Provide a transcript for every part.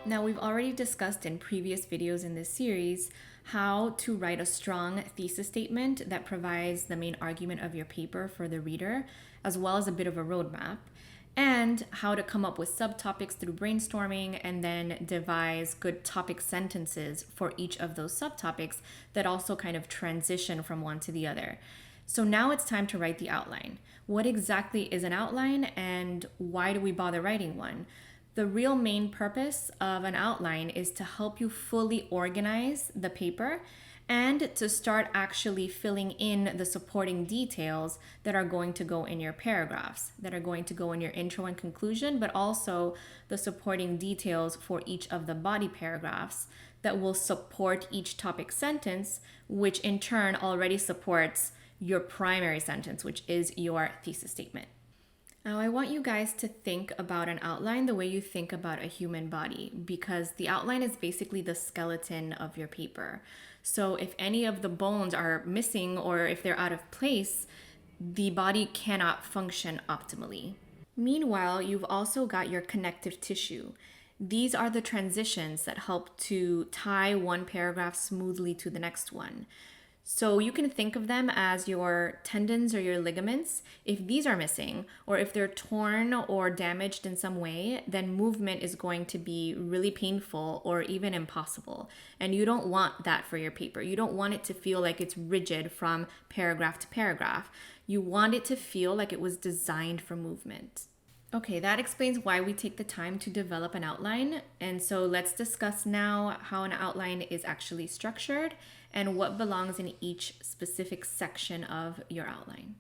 Now, we've already discussed in previous videos in this series how to write a strong thesis statement that provides the main argument of your paper for the reader, as well as a bit of a roadmap, and how to come up with subtopics through brainstorming and then devise good topic sentences for each of those subtopics that also kind of transition from one to the other. So now it's time to write the outline. What exactly is an outline and why do we bother writing one? The real main purpose of an outline is to help you fully organize the paper and to start actually filling in the supporting details that are going to go in your paragraphs, that are going to go in your intro and conclusion, but also the supporting details for each of the body paragraphs that will support each topic sentence, which in turn already supports your primary sentence, which is your thesis statement. Now, I want you guys to think about an outline the way you think about a human body, because the outline is basically the skeleton of your paper. So if any of the bones are missing or if they're out of place, the body cannot function optimally. Meanwhile, you've also got your connective tissue. These are the transitions that help to tie one paragraph smoothly to the next one. So you can think of them as your tendons or your ligaments. If these are missing, or if they're torn or damaged in some way, then movement is going to be really painful or even impossible. And you don't want that for your paper. You don't want it to feel like it's rigid from paragraph to paragraph. You want it to feel like it was designed for movement. Okay, that explains why we take the time to develop an outline. And so let's discuss now how an outline is actually structured and what belongs in each specific section of your outline.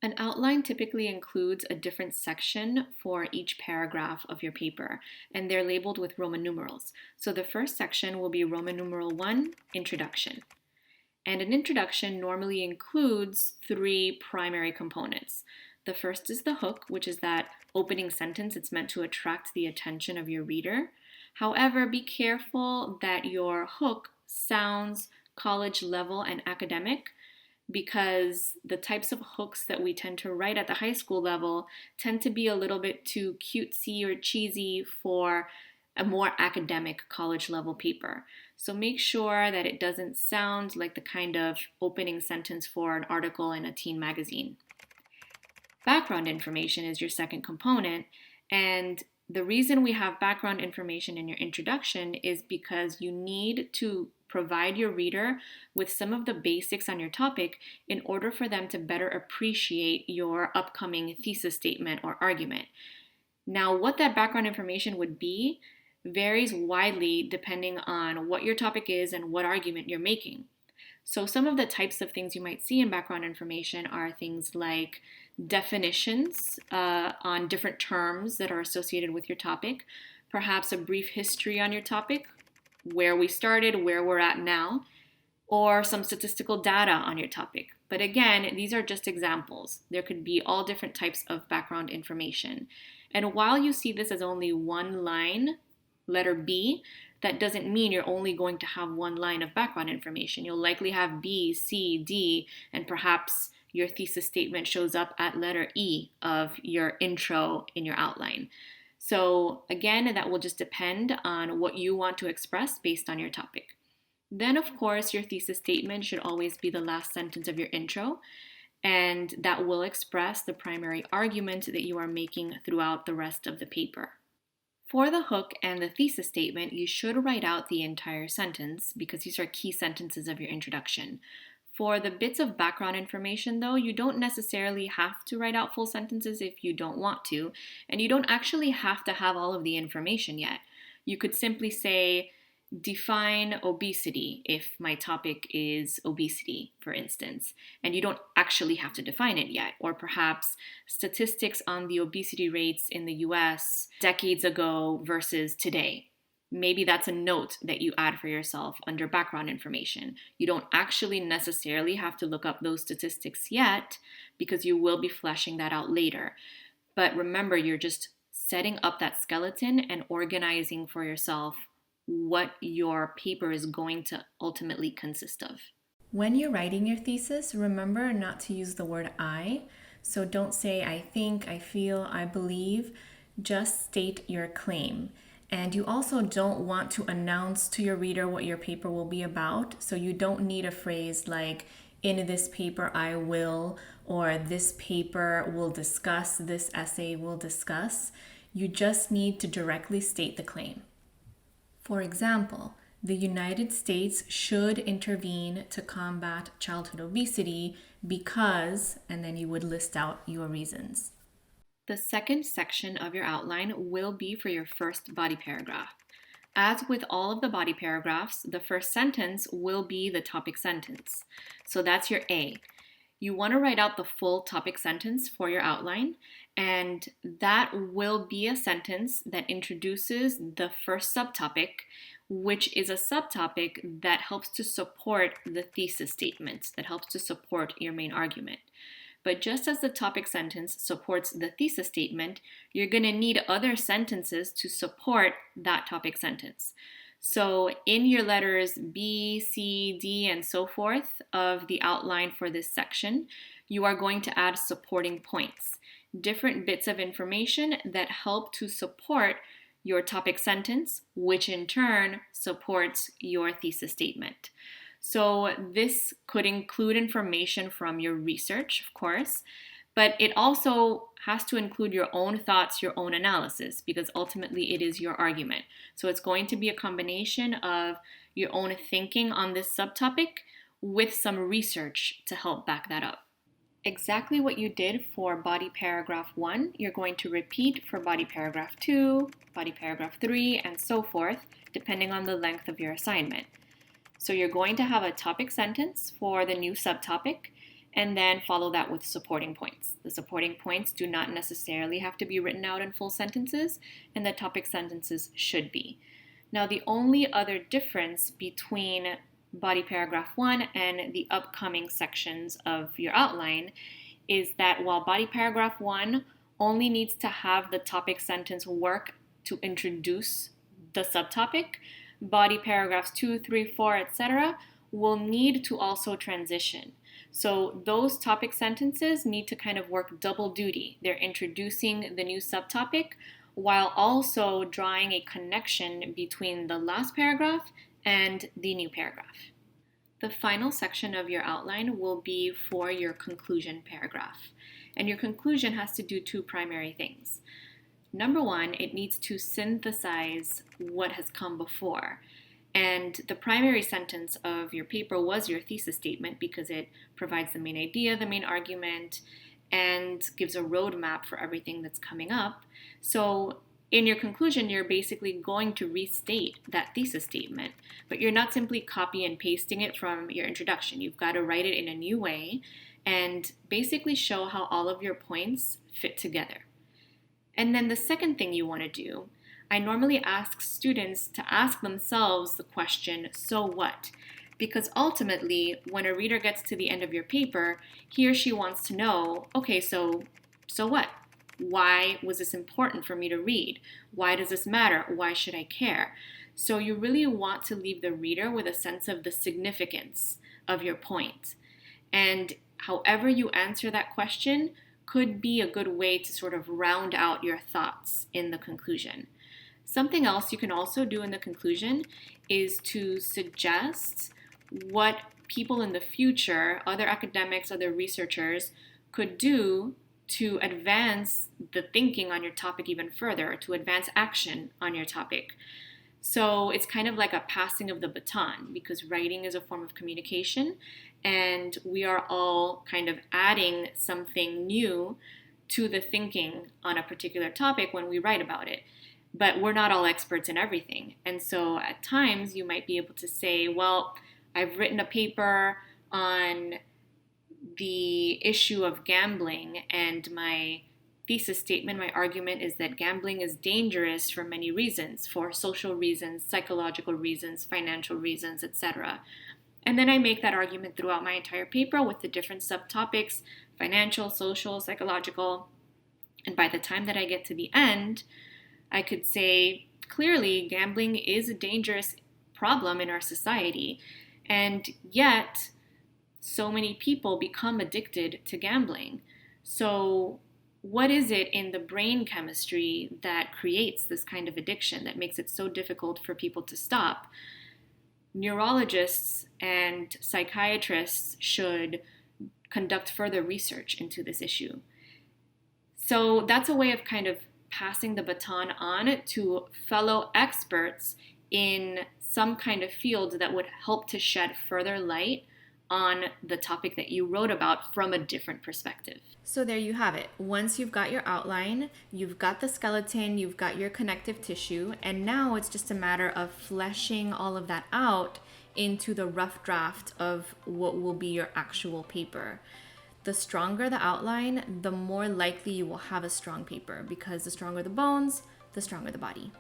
An outline typically includes a different section for each paragraph of your paper, and they're labeled with Roman numerals. So the first section will be Roman numeral 1, Introduction. And an introduction normally includes 3 primary components. The first is the hook, which is that opening sentence. It's meant to attract the attention of your reader. However, be careful that your hook sounds college level and academic, because the types of hooks that we tend to write at the high school level tend to be a little bit too cutesy or cheesy for a more academic college level paper. So make sure that it doesn't sound like the kind of opening sentence for an article in a teen magazine. Background information is your second component, and the reason we have background information in your introduction is because you need to provide your reader with some of the basics on your topic in order for them to better appreciate your upcoming thesis statement or argument. Now, what that background information would be varies widely depending on what your topic is and what argument you're making. So some of the types of things you might see in background information are things like definitions on different terms that are associated with your topic, perhaps a brief history on your topic, where we started, where we're at now, or some statistical data on your topic. But again, these are just examples. There could be all different types of background information. And while you see this as only one line, letter B, that doesn't mean you're only going to have one line of background information. You'll likely have B, C, D, and perhaps your thesis statement shows up at letter E of your intro in your outline. So again, that will just depend on what you want to express based on your topic. Then, of course, your thesis statement should always be the last sentence of your intro, and that will express the primary argument that you are making throughout the rest of the paper. For the hook and the thesis statement, you should write out the entire sentence because these are key sentences of your introduction. For the bits of background information, though, you don't necessarily have to write out full sentences if you don't want to, and you don't actually have to have all of the information yet. You could simply say, define obesity if my topic is obesity, for instance, and you don't actually have to define it yet. Or perhaps statistics on the obesity rates in the US decades ago versus today. Maybe that's a note that you add for yourself under background information. You don't actually necessarily have to look up those statistics yet because you will be fleshing that out later. But remember, you're just setting up that skeleton and organizing for yourself what your paper is going to ultimately consist of. When you're writing your thesis, remember not to use the word I. So don't say I think, I feel, I believe. Just state your claim. And you also don't want to announce to your reader what your paper will be about. So you don't need a phrase like, in this paper I will, or this paper will discuss, this essay will discuss. You just need to directly state the claim. For example, the United States should intervene to combat childhood obesity because, and then you would list out your reasons. The second section of your outline will be for your first body paragraph. As with all of the body paragraphs, the first sentence will be the topic sentence. So that's your A. You want to write out the full topic sentence for your outline, and that will be a sentence that introduces the first subtopic, which is a subtopic that helps to support the thesis statement, that helps to support your main argument. But just as the topic sentence supports the thesis statement, you're going to need other sentences to support that topic sentence. So in your letters B, C, D, and so forth of the outline for this section, you are going to add supporting points, different bits of information that help to support your topic sentence, which in turn supports your thesis statement. So this could include information from your research, of course, but it also has to include your own thoughts, your own analysis, because ultimately it is your argument. So it's going to be a combination of your own thinking on this subtopic with some research to help back that up. Exactly what you did for body paragraph 1, you're going to repeat for body paragraph 2, body paragraph 3, and so forth, depending on the length of your assignment. So you're going to have a topic sentence for the new subtopic, and then follow that with supporting points. The supporting points do not necessarily have to be written out in full sentences, and the topic sentences should be. Now, the only other difference between body paragraph 1 and the upcoming sections of your outline is that while body paragraph 1 only needs to have the topic sentence work to introduce the subtopic, body paragraphs 2, 3, 4, etc. will need to also transition. So those topic sentences need to kind of work double duty. They're introducing the new subtopic while also drawing a connection between the last paragraph and the new paragraph. The final section of your outline will be for your conclusion paragraph. And your conclusion has to do two primary things. Number one, it needs to synthesize what has come before. And the primary sentence of your paper was your thesis statement because it provides the main idea, the main argument, and gives a roadmap for everything that's coming up. So in your conclusion, you're basically going to restate that thesis statement, but you're not simply copy and pasting it from your introduction. You've got to write it in a new way and basically show how all of your points fit together. And then the second thing you want to do, I normally ask students to ask themselves the question, so what? Because ultimately, when a reader gets to the end of your paper, he or she wants to know, okay, so what? Why was this important for me to read? Why does this matter? Why should I care? So you really want to leave the reader with a sense of the significance of your point. And however you answer that question could be a good way to sort of round out your thoughts in the conclusion. Something else you can also do in the conclusion is to suggest what people in the future, other academics, other researchers, could do to advance the thinking on your topic even further, to advance action on your topic. So it's kind of like a passing of the baton because writing is a form of communication and we are all kind of adding something new to the thinking on a particular topic when we write about it. But we're not all experts in everything. And so at times you might be able to say, well, I've written a paper on the issue of gambling and my thesis statement, my argument is that gambling is dangerous for many reasons, for social reasons, psychological reasons, financial reasons, etc. And then I make that argument throughout my entire paper with the different subtopics, financial, social, psychological. And by the time that I get to the end, I could say, clearly, gambling is a dangerous problem in our society. And yet, so many people become addicted to gambling. So what is it in the brain chemistry that creates this kind of addiction that makes it so difficult for people to stop? Neurologists and psychiatrists should conduct further research into this issue. So that's a way of kind of passing the baton on to fellow experts in some kind of field that would help to shed further light on the topic that you wrote about from a different perspective. So there you have it. Once you've got your outline, you've got the skeleton, you've got your connective tissue, and now it's just a matter of fleshing all of that out into the rough draft of what will be your actual paper. The stronger the outline, the more likely you will have a strong paper, because the stronger the bones, the stronger the body.